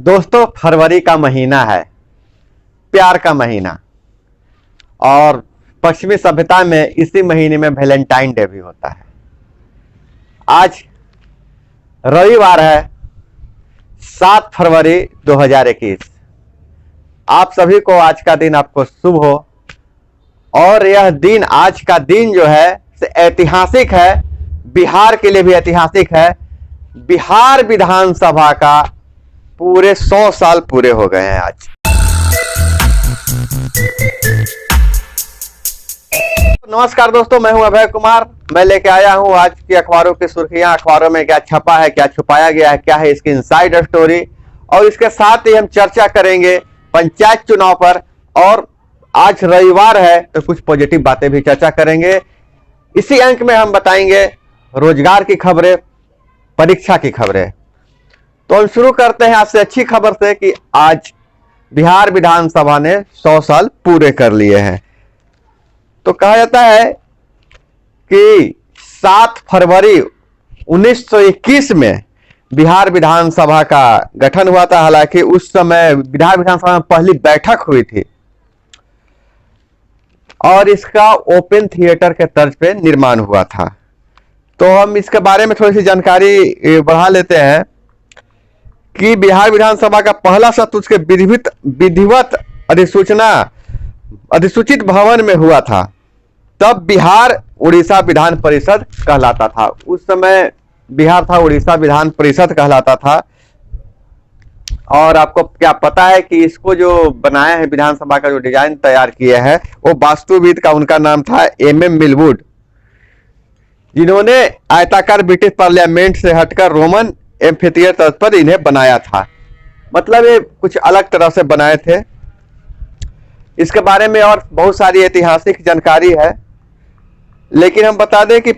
दोस्तों, फरवरी का महीना है, प्यार का महीना। और पश्चिमी सभ्यता में इसी महीने में वैलेंटाइन डे भी होता है। आज रविवार है, 7 फरवरी 2021। आप सभी को आज का दिन आपको शुभ हो। और यह दिन, आज का दिन जो है ऐतिहासिक है, बिहार के लिए भी ऐतिहासिक है। बिहार विधानसभा का पूरे 100 साल पूरे हो गए हैं आज। नमस्कार दोस्तों, मैं हूं अभय कुमार। मैं लेके आया हूं आज की अखबारों की सुर्खियां। अखबारों में क्या छपा है, क्या छुपाया गया है, क्या है इसकी इनसाइड स्टोरी। और इसके साथ ही हम चर्चा करेंगे पंचायत चुनाव पर। और आज रविवार है तो कुछ पॉजिटिव बातें भी चर्चा करेंगे। इसी अंक में हम बताएंगे रोजगार की खबरें, परीक्षा की खबरें। तो हम शुरू करते हैं आज से अच्छी खबर से कि आज बिहार विधानसभा ने 100 साल पूरे कर लिए हैं। तो कहा जाता है कि 7 फरवरी 1921 में बिहार विधानसभा का गठन हुआ था। हालांकि उस समय बिहार विधानसभा में पहली बैठक हुई थी और इसका ओपन थिएटर के तर्ज पे निर्माण हुआ था। तो हम इसके बारे में थोड़ी सी जानकारी बढ़ा लेते हैं कि बिहार विधानसभा का पहला सत्र उसके विधिवत अधिसूचित भवन में हुआ था। तब बिहार उड़ीसा विधान परिषद कहलाता था। उस समय बिहार था, उड़ीसा विधान परिषद कहलाता था। और आपको क्या पता है कि इसको जो बनाया है, विधानसभा का जो डिजाइन तैयार किया है, वो वास्तुविद का, उनका नाम था MM मिलवुड, जिन्होंने आयताकार ब्रिटिश पार्लियामेंट से हटकर रोमन एम्फीथिएटर पर इन्हें बनाया था। मतलब ये कुछ अलग तरह से बनाए थे। इसके बारे में और बहुत सारी ऐतिहासिक जानकारी है, लेकिन हम बता दें कि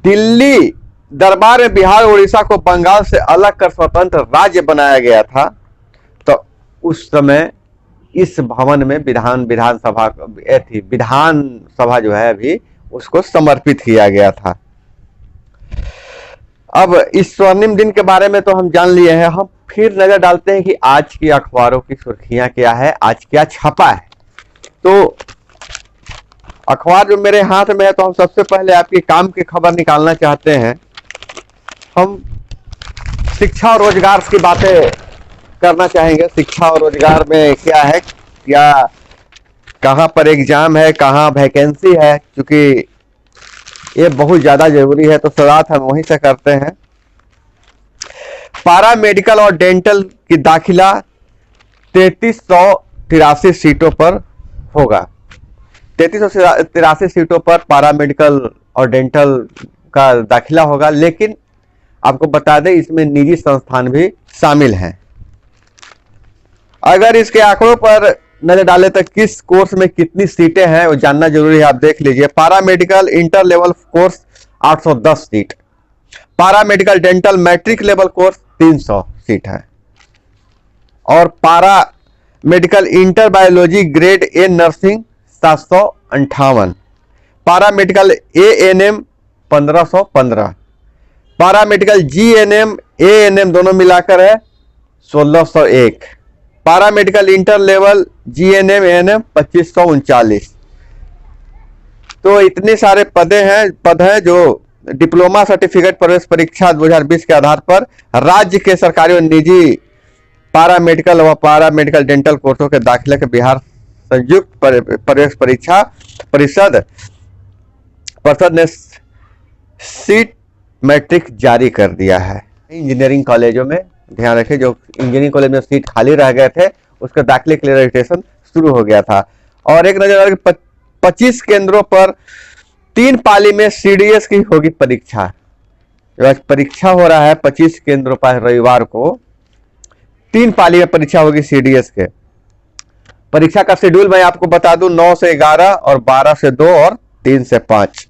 दिल्ली दरबार में बिहार उड़ीसा को बंगाल से अलग कर स्वतंत्र राज्य बनाया गया था। तो उस समय इस भवन में विधानसभा जो है अभी उसको समर्पित किया गया था। अब इस स्वर्णिम दिन के बारे में तो हम जान लिए हैं। हम फिर नजर डालते हैं कि आज की अखबारों की सुर्खियां क्या है, आज क्या छपा है। तो अखबार जो मेरे हाथ में है, तो हम सबसे पहले आपकी काम की खबर निकालना चाहते हैं। हम शिक्षा और रोजगार की बातें करना चाहेंगे। शिक्षा और रोजगार में क्या है, क्या कहां पर एग्जाम है, कहां वैकेंसी है, क्योंकि ये बहुत ज्यादा जरूरी है। तो शुरुआत हम वहीं से करते हैं। पारा मेडिकल और डेंटल की दाखिला 3383 सीटों पर होगा। 3383 सीटों पर पारा मेडिकल और डेंटल का दाखिला होगा। लेकिन आपको बता दें, इसमें निजी संस्थान भी शामिल हैं। अगर इसके आंकड़ों पर नजर डाले तो किस कोर्स में कितनी सीटें हैं वो जानना जरूरी है। आप देख लीजिए, para medical inter level course 810 seat, para medical dental matric level course 300 seat है, और para medical inter biology grade A nursing 758, para medical ANM 1515, पारा मेडिकल GNM ANM दोनों मिलाकर है 1601, पारा medical inter level GNM ANM 2539। तो इतने सारे पद हैं जो डिप्लोमा सर्टिफिकेट प्रवेश परीक्षा 2020 के आधार पर राज्य के सरकारी और निजी पारा मेडिकल व पारा मेडिकल डेंटल कोर्सों के दाखिले के बिहार संयुक्त प्रवेश परीक्षा परिषद ने सीट मैट्रिक जारी कर दिया है। इंजीनियरिंग कॉलेजों में ध्यान रखें, जो इंजीनियरिंग कॉलेज में सीट खाली रह गए थे, उसके दाखिले के लिए रजिस्ट्रेशन शुरू हो गया था। और एक नजर 25 केंद्रों पर 3 पाली में CDS की होगी परीक्षा। परीक्षा हो रहा है 25 केंद्रों पर, रविवार को 3 पाली में परीक्षा होगी CDS के। परीक्षा का शेड्यूल मैं आपको बता दूं, 9 से 11 और 12 से 2 और 3 से 5।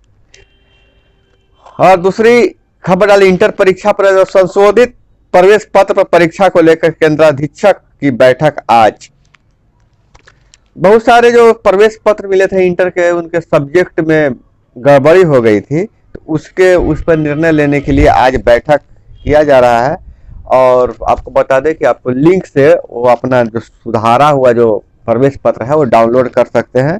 और दूसरी खबर डाली इंटर परीक्षा पर संशोधित प्रवेश पत्र पर परीक्षा को लेकर केंद्राधीक्षक की बैठक आज। बहुत सारे जो प्रवेश पत्र मिले थे इंटर के, उनके सब्जेक्ट में गड़बड़ी हो गई थी, तो उस पर निर्णय लेने के लिए आज बैठक किया जा रहा है। और आपको बता दें कि आप लिंक से वो अपना जो सुधारा हुआ जो प्रवेश पत्र है वो डाउनलोड कर सकते हैं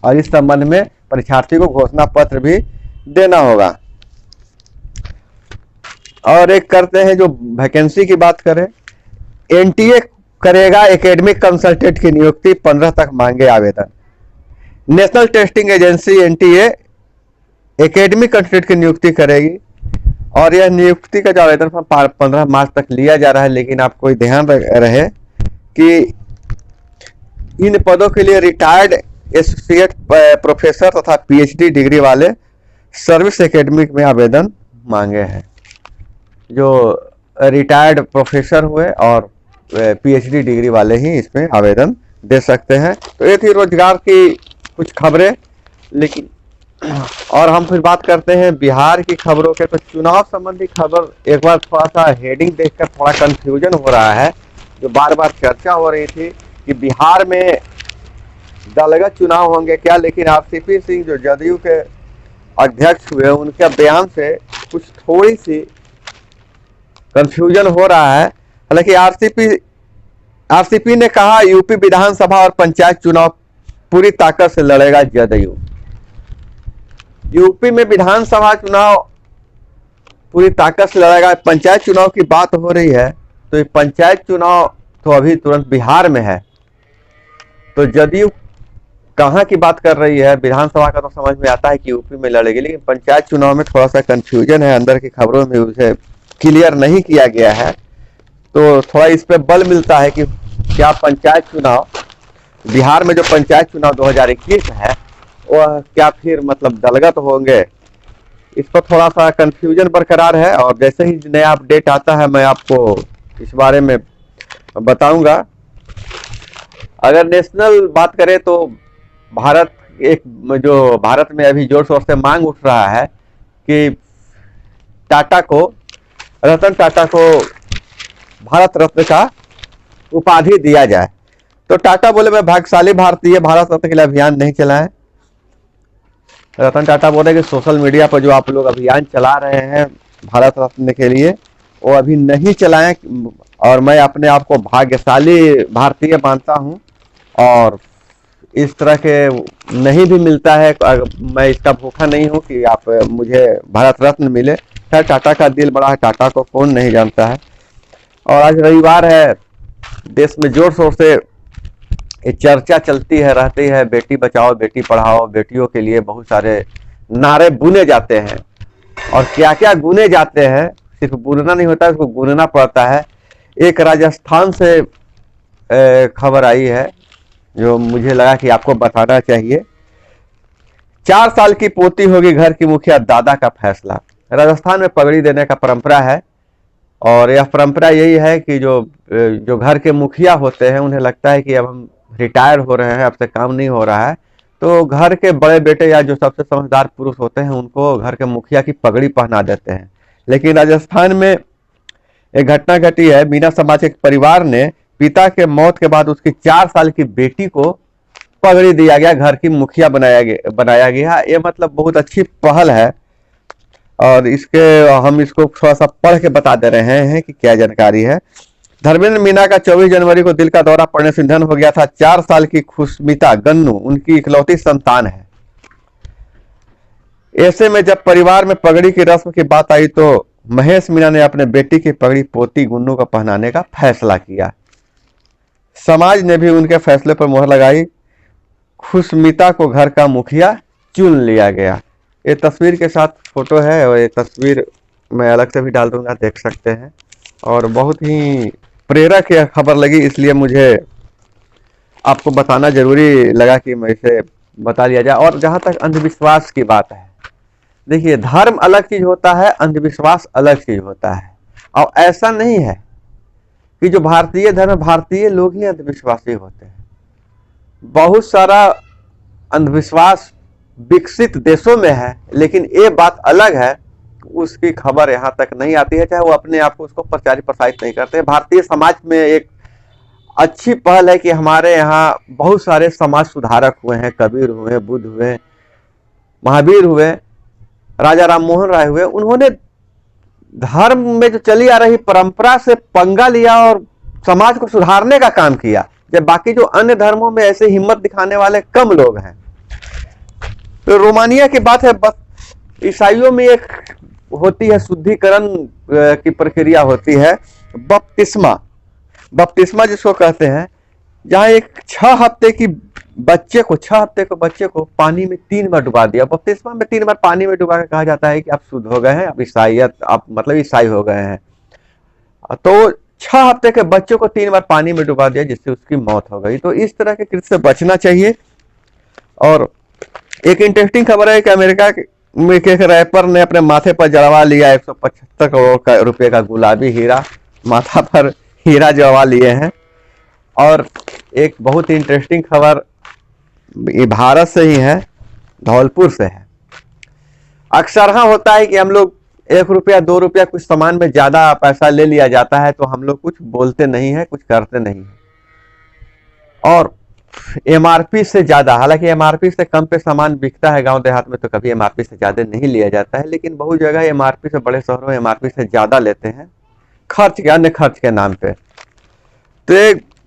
और इस संबंध में परीक्षार्थी को घोषणा पत्र भी देना होगा। और एक करते हैं जो वैकेंसी की बात करें, एनटीए करेगा एकेडमिक कंसल्टेंट की नियुक्ति, 15 तक मांगे आवेदन। National testing agency NTA academic consultant की नियुक्ति करेगी और यह नियुक्ति का जो आवेदन फॉर्म 15 मार्च तक लिया जा रहा है। लेकिन आपको ध्यान रहे कि इन पदों के लिए रिटायर्ड एसोसिएट प्रोफेसर तथा पीएचडी डिग्री वाले सर्विस एकेडमिक में आवेदन मांगे हैं। जो रिटायर्ड प्रोफेसर हुए और पीएचडी डिग्री वाले ही इसमें आवेदन दे सकते हैं। तो ये थी रोजगार की कुछ खबरें। लेकिन और हम फिर बात करते हैं बिहार की खबरों के। तो चुनाव संबंधी खबर एक बार थोड़ा सा हेडिंग देखकर थोड़ा कंफ्यूजन हो रहा है। जो बार बार चर्चा हो रही थी कि बिहार में दलगत चुनाव होंगे क्या, लेकिन आरसीपी सिंह जो जदयू के अध्यक्ष हुए उनके बयान से कुछ थोड़ी सी कंफ्यूजन हो रहा है। हालांकि आरसीपी ने कहा यूपी विधानसभा और पंचायत चुनाव पूरी ताकत से लड़ेगा जदयू। यूपी में विधानसभा चुनाव पूरी ताकत से लड़ेगा, पंचायत चुनाव की बात हो रही है। तो ये पंचायत चुनाव तो अभी तुरंत बिहार में है, तो जदयू कहाँ की बात कर रही है। विधानसभा का तो समझ में आता है कि यूपी में लड़ेगी, लेकिन पंचायत चुनाव में थोड़ा सा कंफ्यूजन है, अंदर की खबरों में उसे क्लियर नहीं किया गया है। तो थोड़ा इस पे बल मिलता है कि क्या पंचायत चुनाव बिहार में जो पंचायत चुनाव 2021 है वह क्या फिर मतलब दलगत होंगे। इस पर थोड़ा सा कंफ्यूजन बरकरार है और जैसे ही नया अपडेट आता है मैं आपको इस बारे में बताऊंगा। अगर नेशनल बात करें तो भारत में अभी जोर शोर से मांग उठ रहा है कि रतन टाटा को भारत रत्न का उपाधि दिया जाए। तो टाटा बोले मैं भाग्यशाली भारतीय भारत रत्न के लिए अभियान नहीं चलाएं। रतन टाटा बोले कि सोशल मीडिया पर जो आप लोग अभियान चला रहे हैं भारत रत्न के लिए वो अभी नहीं चलाएं और मैं अपने आप को भाग्यशाली भारतीय मानता हूं और इस तरह के नहीं भी मिलता है, मैं इसका भूखा नहीं हूं कि आप मुझे भारत रत्न मिले। खैर टाटा का दिल बड़ा है, टाटा को कौन नहीं जानता है। और आज रविवार है, देश में जोर शोर से ये चर्चा चलती है रहती है, बेटी बचाओ बेटी पढ़ाओ। बेटियों के लिए बहुत सारे नारे बुने जाते हैं और क्या क्या गुने जाते हैं, सिर्फ बुनना नहीं होता, उसको गुनना पड़ता है। एक राजस्थान से खबर आई है जो मुझे लगा कि आपको बताना चाहिए। 4 साल की पोती होगी घर की मुखिया, दादा का फैसला। राजस्थान में पगड़ी देने का परंपरा है और यह परंपरा यही है कि जो घर के मुखिया होते हैं उन्हें लगता है कि अब हम रिटायर हो रहे हैं, अब से काम नहीं हो रहा है, तो घर के बड़े बेटे या जो सबसे समझदार पुरुष होते हैं उनको घर के मुखिया की पगड़ी पहना देते हैं। लेकिन राजस्थान में एक घटना घटी है। मीना समाज के परिवार ने पिता के मौत के बाद उसकी 4 साल की बेटी को पगड़ी दिया गया, घर की मुखिया बनाया गया। ये मतलब बहुत अच्छी पहल है और हम इसको थोड़ा सा पढ़ के बता दे रहे हैं कि क्या जानकारी है। धर्मेंद्र मीना का 24 जनवरी को दिल का दौरा पड़ने से निधन हो गया था। 4 साल की खुशमिता गन्नू उनकी इकलौती संतान है। ऐसे में जब परिवार में पगड़ी की रस्म की बात आई तो महेश मीना ने अपने बेटी की पगड़ी पोती गुन्नू को पहनाने का फैसला किया। समाज ने भी उनके फैसले पर मोहर लगाई। खुशमिता को घर का मुखिया चुन लिया गया। ये तस्वीर के साथ फोटो है और ये तस्वीर मैं अलग से भी डाल दूंगा, देख सकते हैं। और बहुत ही प्रेरक यह खबर लगी, इसलिए मुझे आपको बताना जरूरी लगा कि मैं इसे बता लिया जाए। और जहां तक अंधविश्वास की बात है, देखिए धर्म अलग चीज होता है, अंधविश्वास अलग चीज होता है। और ऐसा नहीं है कि जो भारतीय धर्म, भारतीय लोग ही अंधविश्वासी होते हैं। बहुत सारा अंधविश्वास विकसित देशों में है, लेकिन ये बात अलग है, उसकी खबर यहाँ तक नहीं आती है, चाहे वो अपने आप को उसको प्रचारित प्रसारित नहीं करते। भारतीय समाज में एक अच्छी पहल है कि हमारे यहाँ बहुत सारे समाज सुधारक हुए हैं, कबीर हुए, बुद्ध हुए, महावीर हुए, राजा राम मोहन राय हुए। उन्होंने धर्म में जो चली आ रही परंपरा से पंगा लिया और समाज को सुधारने का काम किया, जब बाकी जो अन्य धर्मों में ऐसे हिम्मत दिखाने वाले कम लोग हैं। तो रोमानिया की बात है, बस ईसाइयों में एक होती है शुद्धिकरण की प्रक्रिया होती है, बपतिस्मा। बपतिस्मा जिसको कहते हैं, जहां एक 6 हफ्ते के बच्चे को पानी में 3 बार डुबा दिया। बपतिस्मा में 3 बार पानी में डुबा के कहा जाता है कि आप शुद्ध हो गए हैं, आप मतलब ईसाई हो गए हैं। तो 6 हफ्ते के बच्चे को 3 बार पानी में डुबा दिया, जिससे उसकी मौत हो गई। तो इस तरह के कृत्य से बचना चाहिए। और एक इंटरेस्टिंग खबर है कि अमेरिका में एक रैपर ने अपने माथे पर जड़वा लिया 175 करोड़ रुपए का गुलाबी हीरा, माथा पर हीरा जड़वा लिए हैं। और एक बहुत इंटरेस्टिंग खबर भारत से ही है, धौलपुर से है। अक्सर हाँ होता है कि हम लोग 1 रुपया 2 रुपया कुछ सामान में ज्यादा पैसा ले लिया जाता है तो हम लोग कुछ बोलते नहीं है, कुछ करते नहीं है। और एमआरपी से ज्यादा, हालांकि एमआरपी से कम पे सामान बिकता है गांव देहात में, तो कभी एमआरपी से ज्यादा नहीं लिया जाता है, लेकिन बहुत जगह एमआरपी से, बड़े शहरों में एमआरपी से ज्यादा लेते हैं अन्य खर्च के नाम पे। तो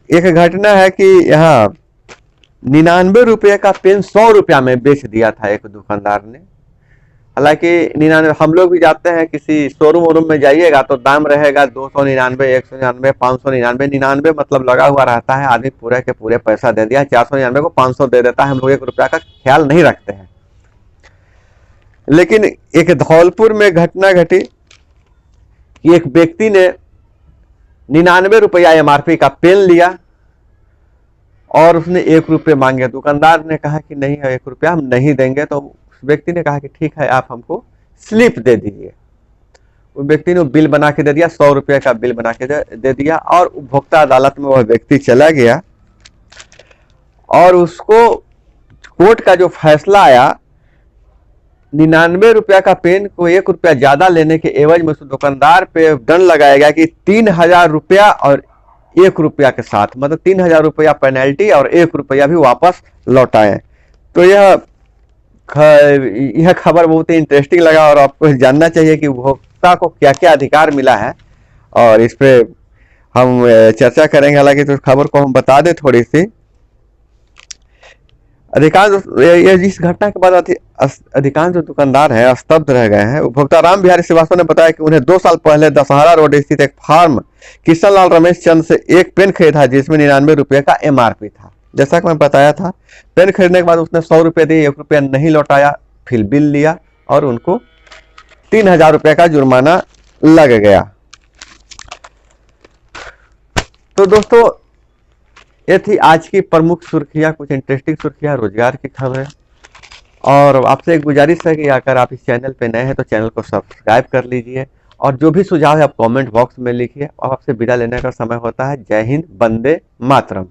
एक घटना है कि यहाँ 99 रुपये का पेन 100 रुपया में बेच दिया था एक दुकानदार ने। हालांकि 99, हम लोग भी जाते हैं किसी शोरूम में जाइएगा तो दाम रहेगा 299, 199, 599। 99 मतलब लगा हुआ रहता है, आदमी पूरे के पूरे पैसा दे दिया, 499 को 500 दे देता है। हम लोग 1 रुपया का ख्याल नहीं रखते हैं। लेकिन एक धौलपुर में घटना घटी कि एक व्यक्ति ने 99 रुपया एमआरपी का पेन लिया और उसने 1 रुपये मांगे। दुकानदार ने कहा कि नहीं, 1 रुपया हम नहीं देंगे। तो उस व्यक्ति ने कहा कि ठीक है, आप हमको स्लिप दे दीजिए। उस व्यक्ति ने बिल बना के दे दिया, 100 रुपये का बिल बना के दे दिया। और उपभोक्ता अदालत में वह व्यक्ति चला गया और उसको कोर्ट का जो फैसला आया, 99 रुपया का पेन को 1 रुपया ज्यादा लेने के एवज में उस दुकानदार पे दंड लगाया गया कि 3000 रुपया और 1 रुपया के साथ, मतलब 3000 रुपया पेनल्टी और 1 रुपया भी वापस लौटाए। तो यह खबर बहुत ही इंटरेस्टिंग लगा और आपको जानना चाहिए कि उपभोक्ता को क्या क्या अधिकार मिला है, और इस पे हम चर्चा करेंगे। हालांकि तो खबर को हम बता दें थोड़ी सी। अधिकांश इस घटना के बाद अधिकांश जो दुकानदार हैं स्तब्ध रह गए हैं। उपभोक्ता राम बिहारी श्रीवास्तव ने बताया कि उन्हें 2 साल पहले दशहरा रोड स्थित एक फार्म किशन लाल रमेश चंद से एक पेन खरीदा जिसमें 99 रुपये का एमआरपी था। जैसा कि मैं बताया था, पेन खरीदने के बाद उसने 100 रुपये दिए, 1 रुपया नहीं लौटाया, फिर बिल लिया और उनको 3000 रुपये का जुर्माना लग गया। तो दोस्तों, ये थी आज की प्रमुख सुर्खियां, कुछ इंटरेस्टिंग सुर्खियां, रोजगार की खबरें। और आपसे एक गुजारिश है कि अगर आप इस चैनल पे नए हैं तो चैनल को सब्सक्राइब कर लीजिए, और जो भी सुझाव है आप कमेंट बॉक्स में लिखिए। और आपसे विदा लेने का समय होता है। जय हिंद, वंदे मातरम।